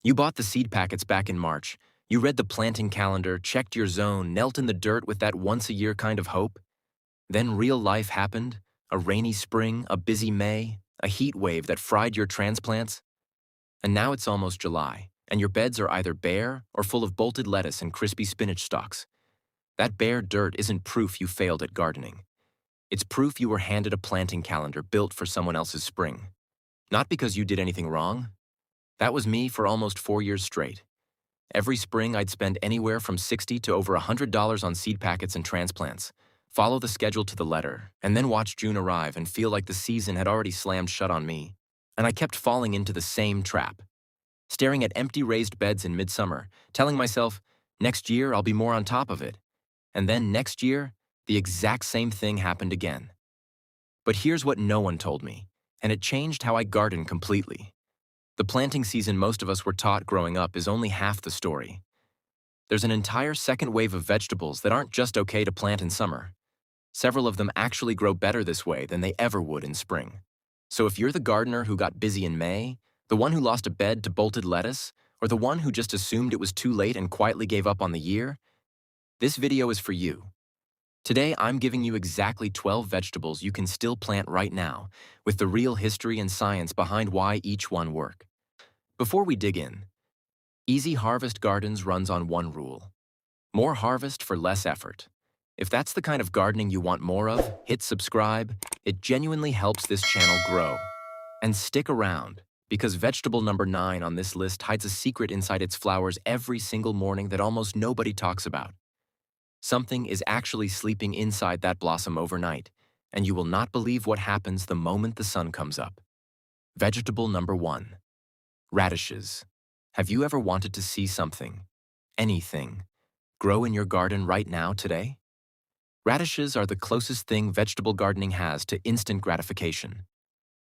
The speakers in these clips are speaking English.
You bought the seed packets back in March. You read the planting calendar, checked your zone, knelt in the dirt with that once-a-year kind of hope. Then real life happened, a rainy spring, a busy May, a heat wave that fried your transplants. And now it's almost July, and your beds are either bare or full of bolted lettuce and crispy spinach stalks. That bare dirt isn't proof you failed at gardening. It's proof you were handed a planting calendar built for someone else's spring. Not because you did anything wrong. That was me for almost 4 years straight. Every spring, I'd spend anywhere from $60 to over $100 on seed packets and transplants, follow the schedule to the letter, and then watch June arrive and feel like the season had already slammed shut on me. And I kept falling into the same trap, staring at empty raised beds in midsummer, telling myself, next year I'll be more on top of it. And then next year, the exact same thing happened again. But here's what no one told me, and it changed how I garden completely. The planting season most of us were taught growing up is only half the story. There's an entire second wave of vegetables that aren't just okay to plant in summer. Several of them actually grow better this way than they ever would in spring. So if you're the gardener who got busy in May, the one who lost a bed to bolted lettuce, or the one who just assumed it was too late and quietly gave up on the year, this video is for you. Today, I'm giving you exactly 12 vegetables you can still plant right now, with the real history and science behind why each one work. Before we dig in, Easy Harvest Gardens runs on one rule: more harvest for less effort. If that's the kind of gardening you want more of, hit subscribe. It genuinely helps this channel grow. And stick around, because vegetable number 9 on this list hides a secret inside its flowers every single morning that almost nobody talks about. Something is actually sleeping inside that blossom overnight, and you will not believe what happens the moment the sun comes up. Vegetable number 1. Radishes. Have you ever wanted to see something, anything, grow in your garden right now today? Radishes are the closest thing vegetable gardening has to instant gratification.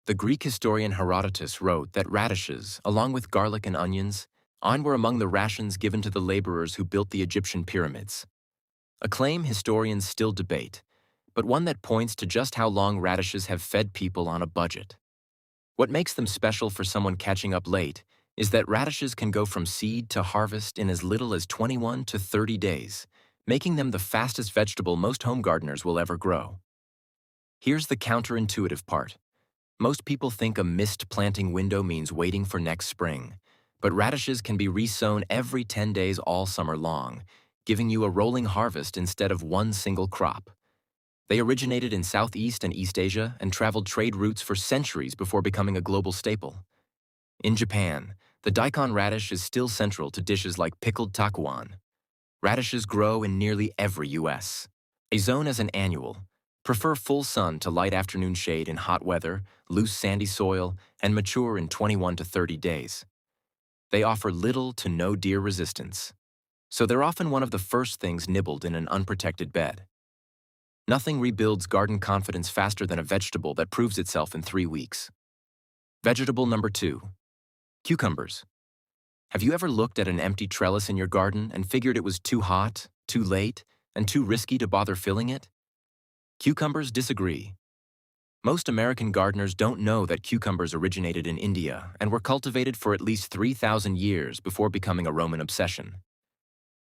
The Greek historian Herodotus wrote that radishes, along with garlic and onions, were among the rations given to the laborers who built the Egyptian pyramids. A claim historians still debate, but one that points to just how long radishes have fed people on a budget. What makes them special for someone catching up late is that radishes can go from seed to harvest in as little as 21 to 30 days, making them the fastest vegetable most home gardeners will ever grow. Here's the counterintuitive part. Most people think a missed planting window means waiting for next spring, but radishes can be resown every 10 days all summer long, giving you a rolling harvest instead of one single crop. They originated in Southeast and East Asia and traveled trade routes for centuries before becoming a global staple. In Japan, the daikon radish is still central to dishes like pickled takuan. Radishes grow in nearly every U.S. A zone as an annual, prefer full sun to light afternoon shade in hot weather, loose sandy soil, and mature in 21 to 30 days. They offer little to no deer resistance, so they're often one of the first things nibbled in an unprotected bed. Nothing rebuilds garden confidence faster than a vegetable that proves itself in 3 weeks. Vegetable number 2. Cucumbers. Have you ever looked at an empty trellis in your garden and figured it was too hot, too late, and too risky to bother filling it? Cucumbers disagree. Most American gardeners don't know that cucumbers originated in India and were cultivated for at least 3,000 years before becoming a Roman obsession.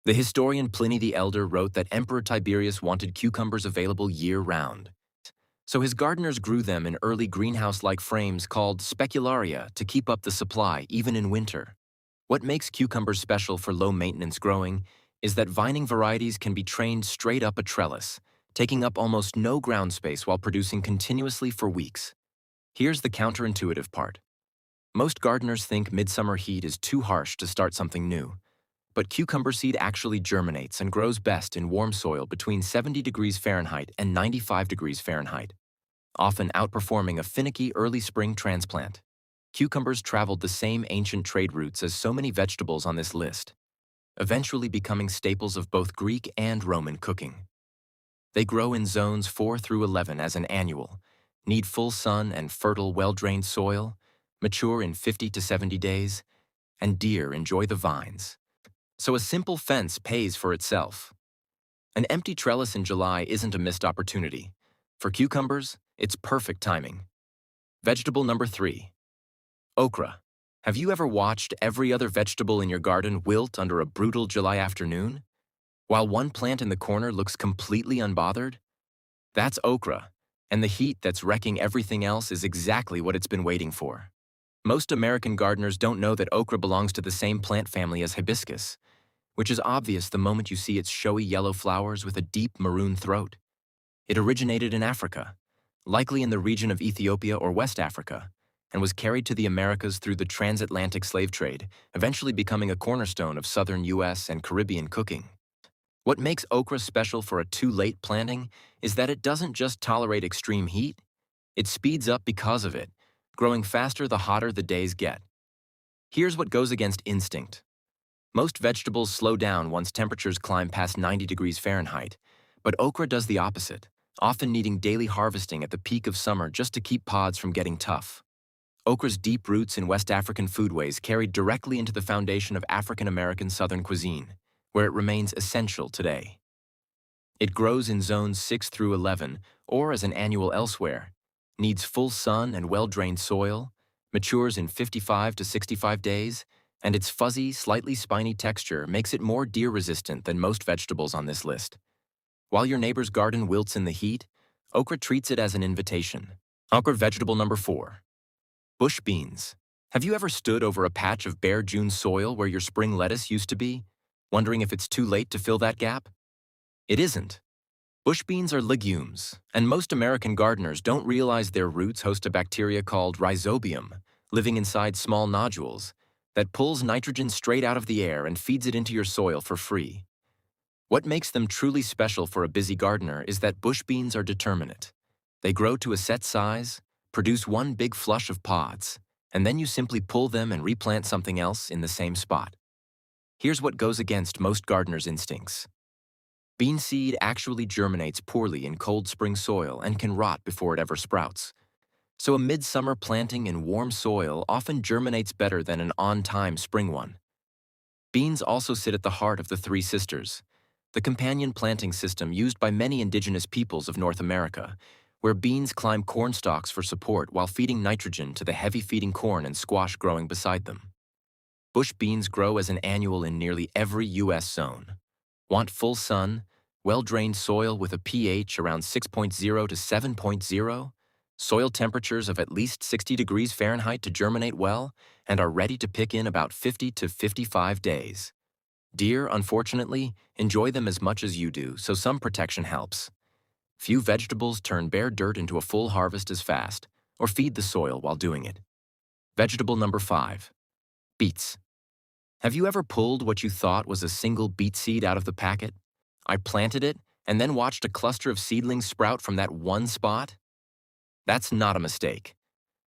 The historian Pliny the Elder wrote that Emperor Tiberius wanted cucumbers available year-round. So his gardeners grew them in early greenhouse-like frames called specularia to keep up the supply even in winter. What makes cucumbers special for low-maintenance growing is that vining varieties can be trained straight up a trellis, taking up almost no ground space while producing continuously for weeks. Here's the counterintuitive part. Most gardeners think midsummer heat is too harsh to start something new. But cucumber seed actually germinates and grows best in warm soil between 70 degrees Fahrenheit and 95 degrees Fahrenheit, often outperforming a finicky early spring transplant. Cucumbers traveled the same ancient trade routes as so many vegetables on this list, eventually becoming staples of both Greek and Roman cooking. They grow in zones 4 through 11 as an annual, need full sun and fertile, well-drained soil, mature in 50 to 70 days, and deer enjoy the vines. So a simple fence pays for itself. An empty trellis in July isn't a missed opportunity. For cucumbers, it's perfect timing. Vegetable number 3. Okra. Have you ever watched every other vegetable in your garden wilt under a brutal July afternoon, while one plant in the corner looks completely unbothered? That's okra, and the heat that's wrecking everything else is exactly what it's been waiting for. Most American gardeners don't know that okra belongs to the same plant family as hibiscus, which is obvious the moment you see its showy yellow flowers with a deep maroon throat. It originated in Africa, likely in the region of Ethiopia or West Africa, and was carried to the Americas through the transatlantic slave trade, eventually becoming a cornerstone of southern U.S. and Caribbean cooking. What makes okra special for a too-late planting is that it doesn't just tolerate extreme heat, it speeds up because of it, growing faster the hotter the days get. Here's what goes against instinct. Most vegetables slow down once temperatures climb past 90 degrees Fahrenheit, but okra does the opposite, often needing daily harvesting at the peak of summer just to keep pods from getting tough. Okra's deep roots in West African foodways carried directly into the foundation of African-American Southern cuisine, where it remains essential today. It grows in zones 6 through 11, or as an annual elsewhere, needs full sun and well-drained soil, matures in 55 to 65 days, and its fuzzy, slightly spiny texture makes it more deer-resistant than most vegetables on this list. While your neighbor's garden wilts in the heat, okra treats it as an invitation. Okra vegetable number 4. Bush beans. Have you ever stood over a patch of bare June soil where your spring lettuce used to be, wondering if it's too late to fill that gap? It isn't. Bush beans are legumes, and most American gardeners don't realize their roots host a bacteria called rhizobium, living inside small nodules, that pulls nitrogen straight out of the air and feeds it into your soil for free. What makes them truly special for a busy gardener is that bush beans are determinate. They grow to a set size, produce one big flush of pods, and then you simply pull them and replant something else in the same spot. Here's what goes against most gardeners' instincts. Bean seed actually germinates poorly in cold spring soil and can rot before it ever sprouts. So a midsummer planting in warm soil often germinates better than an on-time spring one. Beans also sit at the heart of the Three Sisters, the companion planting system used by many indigenous peoples of North America, where beans climb corn stalks for support while feeding nitrogen to the heavy-feeding corn and squash growing beside them. Bush beans grow as an annual in nearly every U.S. zone. Want full sun, well-drained soil with a pH around 6.0 to 7.0, soil temperatures of at least 60 degrees Fahrenheit to germinate well, and are ready to pick in about 50 to 55 days. Deer, unfortunately, enjoy them as much as you do, so some protection helps. Few vegetables turn bare dirt into a full harvest as fast, or feed the soil while doing it. Vegetable number 5. Beets. Have you ever pulled what you thought was a single beet seed out of the packet? I planted it, and then watched a cluster of seedlings sprout from that one spot? That's not a mistake.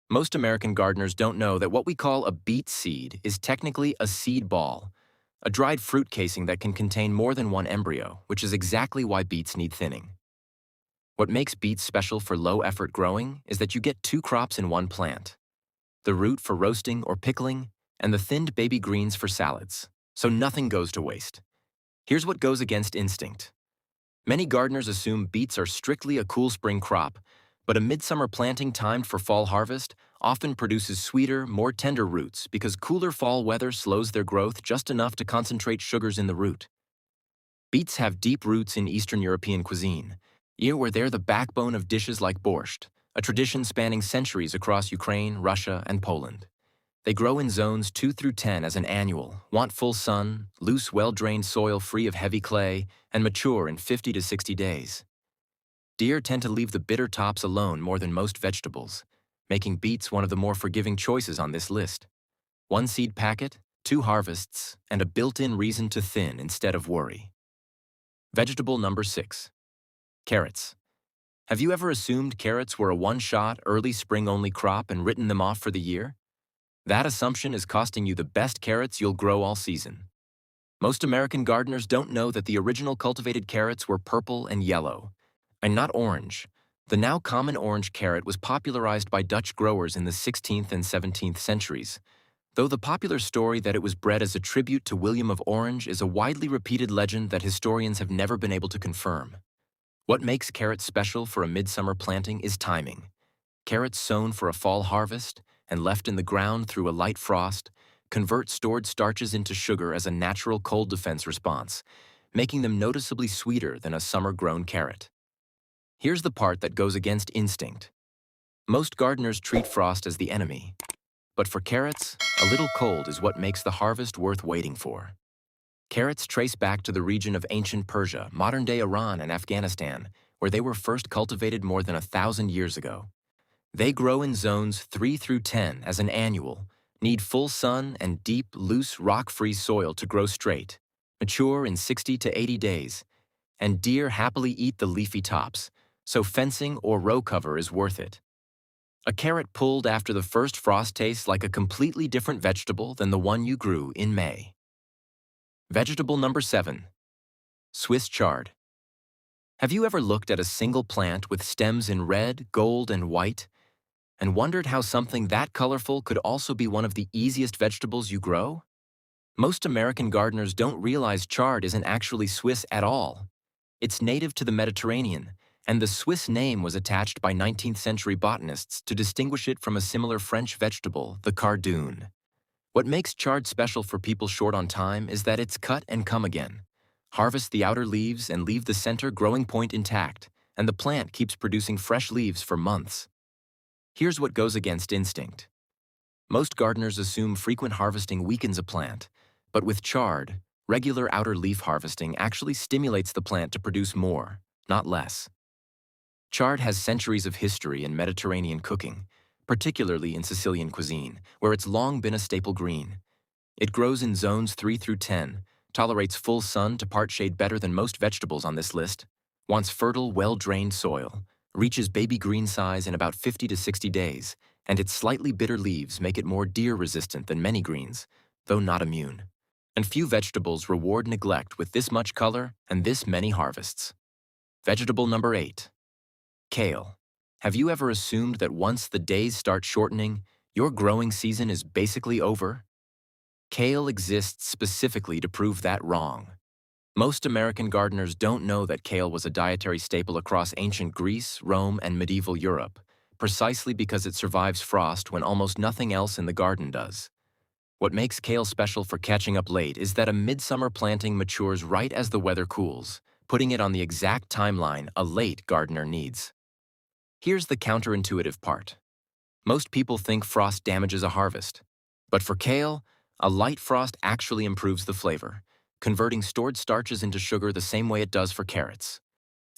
Most American gardeners don't know that what we call a beet seed is technically a seed ball, a dried fruit casing that can contain more than one embryo, which is exactly why beets need thinning. What makes beets special for low-effort growing is that you get 2 crops in one plant: the root for roasting or pickling, and the thinned baby greens for salads, so nothing goes to waste. Here's what goes against instinct. Many gardeners assume beets are strictly a cool spring crop, but a midsummer planting timed for fall harvest often produces sweeter, more tender roots because cooler fall weather slows their growth just enough to concentrate sugars in the root. Beets have deep roots in Eastern European cuisine, where they're the backbone of dishes like borscht, a tradition spanning centuries across Ukraine, Russia, and Poland. They grow in zones 2 through 10 as an annual, want full sun, loose, well-drained soil free of heavy clay, and mature in 50 to 60 days. Deer tend to leave the bitter tops alone more than most vegetables, making beets one of the more forgiving choices on this list. 1 seed packet, 2 harvests, and a built-in reason to thin instead of worry. Vegetable number 6. Carrots. Have you ever assumed carrots were a one-shot, early spring-only crop and written them off for the year? That assumption is costing you the best carrots you'll grow all season. Most American gardeners don't know that the original cultivated carrots were purple and yellow, and not orange. The now common orange carrot was popularized by Dutch growers in the 16th and 17th centuries, though the popular story that it was bred as a tribute to William of Orange is a widely repeated legend that historians have never been able to confirm. What makes carrots special for a midsummer planting is timing. Carrots sown for a fall harvest, and left in the ground through a light frost, convert stored starches into sugar as a natural cold defense response, making them noticeably sweeter than a summer-grown carrot. Here's the part that goes against instinct. Most gardeners treat frost as the enemy, but for carrots, a little cold is what makes the harvest worth waiting for. Carrots trace back to the region of ancient Persia, modern-day Iran and Afghanistan, where they were first cultivated more than 1,000 years ago. They grow in zones 3 through 10 as an annual, need full sun and deep, loose, rock-free soil to grow straight, mature in 60 to 80 days, and deer happily eat the leafy tops, so fencing or row cover is worth it. A carrot pulled after the first frost tastes like a completely different vegetable than the one you grew in May. Vegetable number 7. Swiss chard. Have you ever looked at a single plant with stems in red, gold, and white, and wondered how something that colorful could also be one of the easiest vegetables you grow? Most American gardeners don't realize chard isn't actually Swiss at all. It's native to the Mediterranean, and the Swiss name was attached by 19th century botanists to distinguish it from a similar French vegetable, the cardoon. What makes chard special for people short on time is that it's cut and come again. Harvest the outer leaves and leave the center growing point intact, and the plant keeps producing fresh leaves for months. Here's what goes against instinct. Most gardeners assume frequent harvesting weakens a plant, but with chard, regular outer leaf harvesting actually stimulates the plant to produce more, not less. Chard has centuries of history in Mediterranean cooking, particularly in Sicilian cuisine, where it's long been a staple green. It grows in zones 3 through 10, tolerates full sun to part shade better than most vegetables on this list, wants fertile, well-drained soil, reaches baby green size in about 50 to 60 days, and its slightly bitter leaves make it more deer-resistant than many greens, though not immune. And few vegetables reward neglect with this much color and this many harvests. Vegetable number 8. Kale. Have you ever assumed that once the days start shortening, your growing season is basically over? Kale exists specifically to prove that wrong. Most American gardeners don't know that kale was a dietary staple across ancient Greece, Rome, and medieval Europe, precisely because it survives frost when almost nothing else in the garden does. What makes kale special for catching up late is that a midsummer planting matures right as the weather cools, putting it on the exact timeline a late gardener needs. Here's the counterintuitive part. Most people think frost damages a harvest. But for kale, a light frost actually improves the flavor, converting stored starches into sugar the same way it does for carrots.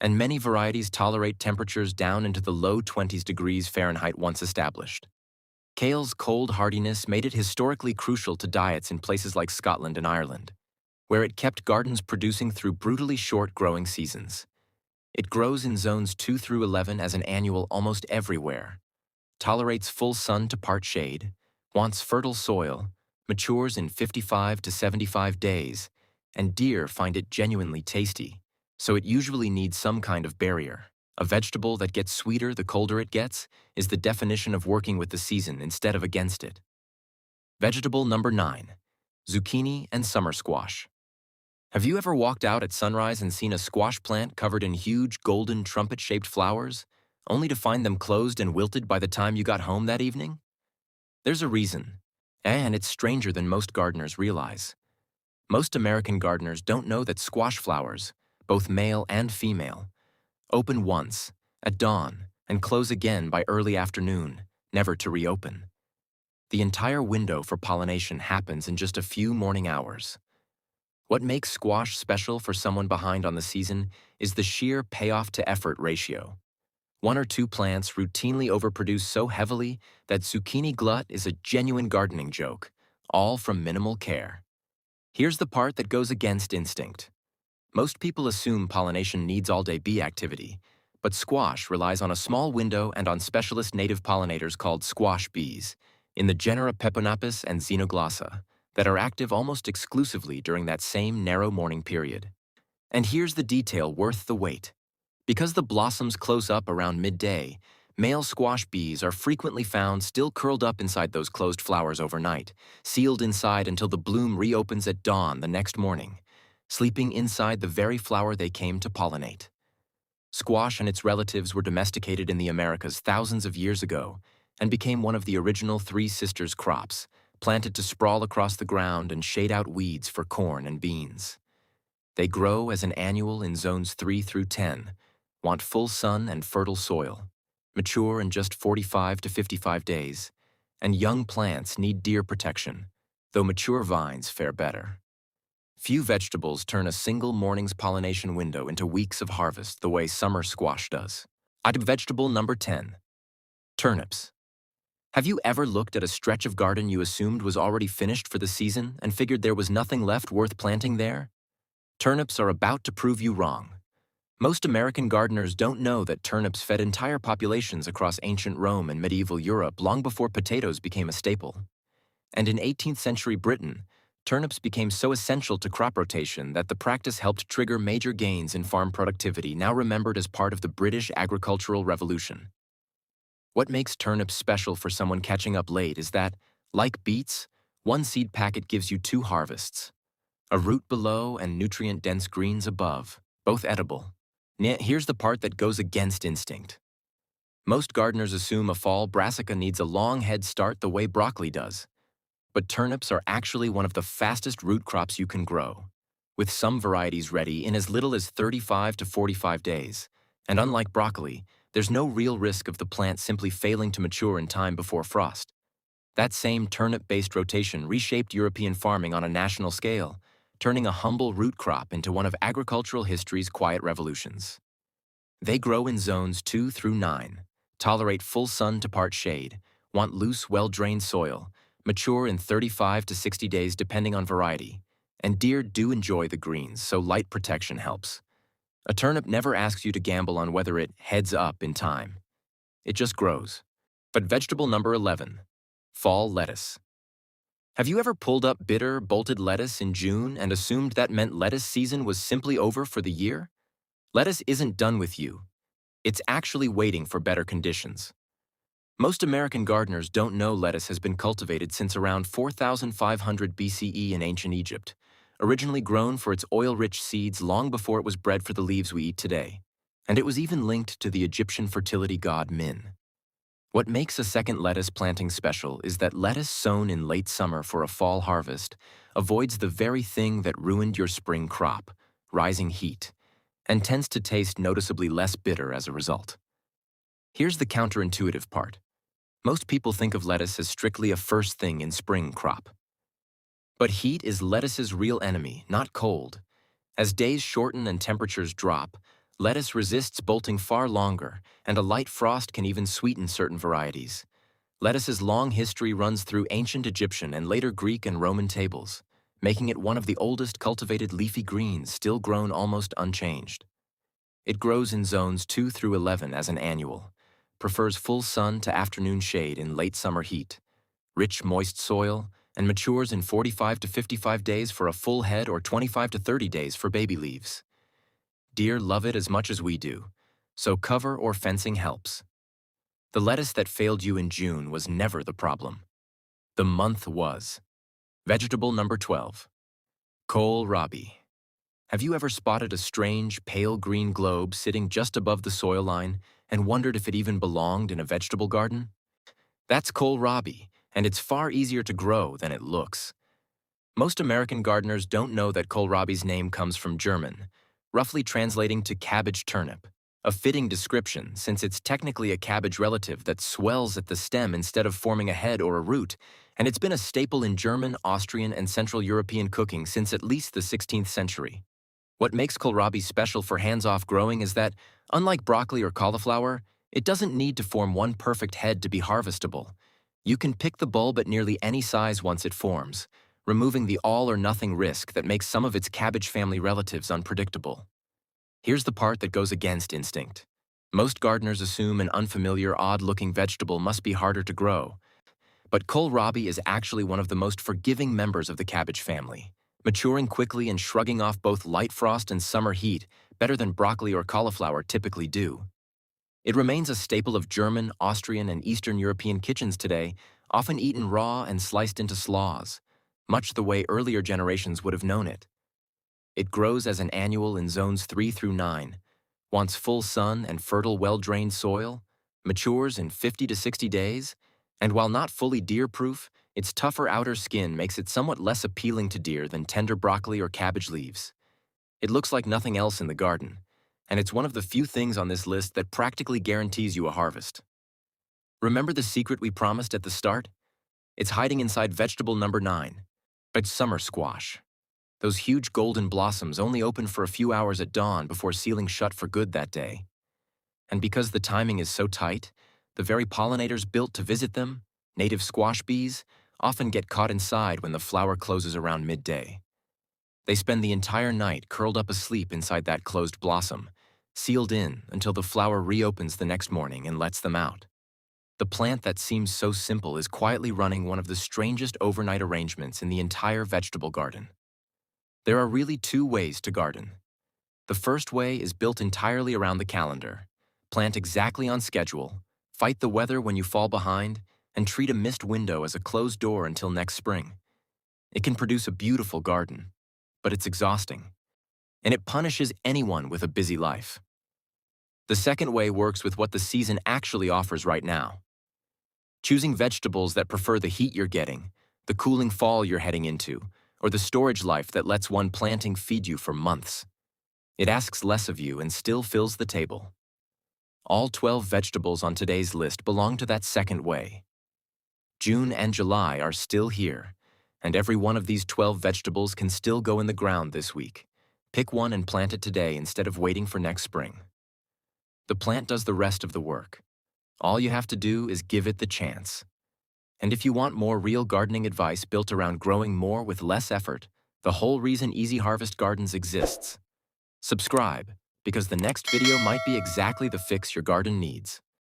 And many varieties tolerate temperatures down into the low 20s degrees Fahrenheit once established. Kale's cold hardiness made it historically crucial to diets in places like Scotland and Ireland, where it kept gardens producing through brutally short growing seasons. It grows in zones 2 through 11 as an annual almost everywhere, tolerates full sun to part shade, wants fertile soil, matures in 55 to 75 days, and deer find it genuinely tasty, so it usually needs some kind of barrier. A vegetable that gets sweeter the colder it gets is the definition of working with the season instead of against it. Vegetable number 9. Zucchini and summer squash. Have you ever walked out at sunrise and seen a squash plant covered in huge, golden, trumpet-shaped flowers, only to find them closed and wilted by the time you got home that evening? There's a reason, and it's stranger than most gardeners realize. Most American gardeners don't know that squash flowers, both male and female, open once, at dawn, and close again by early afternoon, never to reopen. The entire window for pollination happens in just a few morning hours. What makes squash special for someone behind on the season is the sheer payoff to effort ratio. 1 or 2 plants routinely overproduce so heavily that zucchini glut is a genuine gardening joke, all from minimal care. Here's the part that goes against instinct. Most people assume pollination needs all-day bee activity, but squash relies on a small window and on specialist native pollinators called squash bees, in the genera Peponapis and Xenoglossa, that are active almost exclusively during that same narrow morning period. And here's the detail worth the wait. Because the blossoms close up around midday, male squash bees are frequently found still curled up inside those closed flowers overnight, sealed inside until the bloom reopens at dawn the next morning, sleeping inside the very flower they came to pollinate. Squash and its relatives were domesticated in the Americas thousands of years ago, and became one of the original Three Sisters crops, planted to sprawl across the ground and shade out weeds for corn and beans. They grow as an annual in zones 3 through 10, want full sun and fertile soil, mature in just 45 to 55 days, and young plants need deer protection, though mature vines fare better. Few vegetables turn a single morning's pollination window into weeks of harvest the way summer squash does. Item vegetable number 10. Turnips. Have you ever looked at a stretch of garden you assumed was already finished for the season and figured there was nothing left worth planting there? Turnips are about to prove you wrong. Most American gardeners don't know that turnips fed entire populations across ancient Rome and medieval Europe long before potatoes became a staple. And in 18th century Britain, turnips became so essential to crop rotation that the practice helped trigger major gains in farm productivity, now remembered as part of the British agricultural revolution. What makes turnips special for someone catching up late is that, like beets, one seed packet gives you two harvests. A root below and nutrient-dense greens above, both edible. Here's the part that goes against instinct. Most gardeners assume a fall brassica needs a long head start the way broccoli does. But turnips are actually one of the fastest root crops you can grow, with some varieties ready in as little as 35 to 45 days. And unlike broccoli, there's no real risk of the plant simply failing to mature in time before frost. That same turnip-based rotation reshaped European farming on a national scale, turning a humble root crop into one of agricultural history's quiet revolutions. They grow in zones 2 through 9, tolerate full sun to part shade, want loose, well-drained soil, mature in 35 to 60 days depending on variety, and deer do enjoy the greens, so light protection helps. A turnip never asks you to gamble on whether it heads up in time. It just grows. But vegetable number 11, fall lettuce. Have you ever pulled up bitter, bolted lettuce in June and assumed that meant lettuce season was simply over for the year? Lettuce isn't done with you. It's actually waiting for better conditions. Most American gardeners don't know lettuce has been cultivated since around 4,500 BCE in ancient Egypt, originally grown for its oil-rich seeds long before it was bred for the leaves we eat today. And it was even linked to the Egyptian fertility god Min. What makes a second lettuce planting special is that lettuce sown in late summer for a fall harvest avoids the very thing that ruined your spring crop, rising heat, and tends to taste noticeably less bitter as a result. Here's the counterintuitive part. Most people think of lettuce as strictly a first thing in spring crop. But heat is lettuce's real enemy, not cold. As days shorten and temperatures drop, lettuce resists bolting far longer, and a light frost can even sweeten certain varieties. Lettuce's long history runs through ancient Egyptian and later Greek and Roman tables, making it one of the oldest cultivated leafy greens still grown almost unchanged. It grows in zones 2 through 11 as an annual, prefers full sun to afternoon shade in late summer heat, rich moist soil, and matures in 45 to 55 days for a full head or 25 to 30 days for baby leaves. Deer love it as much as we do, so cover or fencing helps. The lettuce that failed you in June was never the problem. The month was. Vegetable number 12. Kohlrabi. Have you ever spotted a strange, pale green globe sitting just above the soil line and wondered if it even belonged in a vegetable garden? That's kohlrabi, and it's far easier to grow than it looks. Most American gardeners don't know that kohlrabi's name comes from German, roughly translating to cabbage turnip, a fitting description since it's technically a cabbage relative that swells at the stem instead of forming a head or a root, and it's been a staple in German, Austrian, and Central European cooking since at least the 16th century. What makes kohlrabi special for hands-off growing is that, unlike broccoli or cauliflower, it doesn't need to form one perfect head to be harvestable. You can pick the bulb at nearly any size once it forms, removing the all-or-nothing risk that makes some of its cabbage family relatives unpredictable. Here's the part that goes against instinct. Most gardeners assume an unfamiliar, odd-looking vegetable must be harder to grow. But kohlrabi is actually one of the most forgiving members of the cabbage family, maturing quickly and shrugging off both light frost and summer heat better than broccoli or cauliflower typically do. It remains a staple of German, Austrian, and Eastern European kitchens today, often eaten raw and sliced into slaws, much the way earlier generations would have known it. It grows as an annual in zones 3 through 9, wants full sun and fertile, well-drained soil, matures in 50 to 60 days, and while not fully deer-proof, its tougher outer skin makes it somewhat less appealing to deer than tender broccoli or cabbage leaves. It looks like nothing else in the garden, and it's one of the few things on this list that practically guarantees you a harvest. Remember the secret we promised at the start? It's hiding inside vegetable number 9, red summer squash. Those huge golden blossoms only open for a few hours at dawn before sealing shut for good that day. And because the timing is so tight, the very pollinators built to visit them, native squash bees, often get caught inside when the flower closes around midday. They spend the entire night curled up asleep inside that closed blossom, sealed in until the flower reopens the next morning and lets them out. The plant that seems so simple is quietly running one of the strangest overnight arrangements in the entire vegetable garden. There are really 2 ways to garden. The first way is built entirely around the calendar. Plant exactly on schedule, fight the weather when you fall behind, and treat a missed window as a closed door until next spring. It can produce a beautiful garden, but it's exhausting, and it punishes anyone with a busy life. The second way works with what the season actually offers right now. Choosing vegetables that prefer the heat you're getting, the cooling fall you're heading into, or the storage life that lets one planting feed you for months. It asks less of you and still fills the table. All 12 vegetables on today's list belong to that second way. June and July are still here, and every one of these 12 vegetables can still go in the ground this week. Pick one and plant it today instead of waiting for next spring. The plant does the rest of the work. All you have to do is give it the chance. And if you want more real gardening advice built around growing more with less effort, the whole reason Easy Harvest Gardens exists. Subscribe, because the next video might be exactly the fix your garden needs.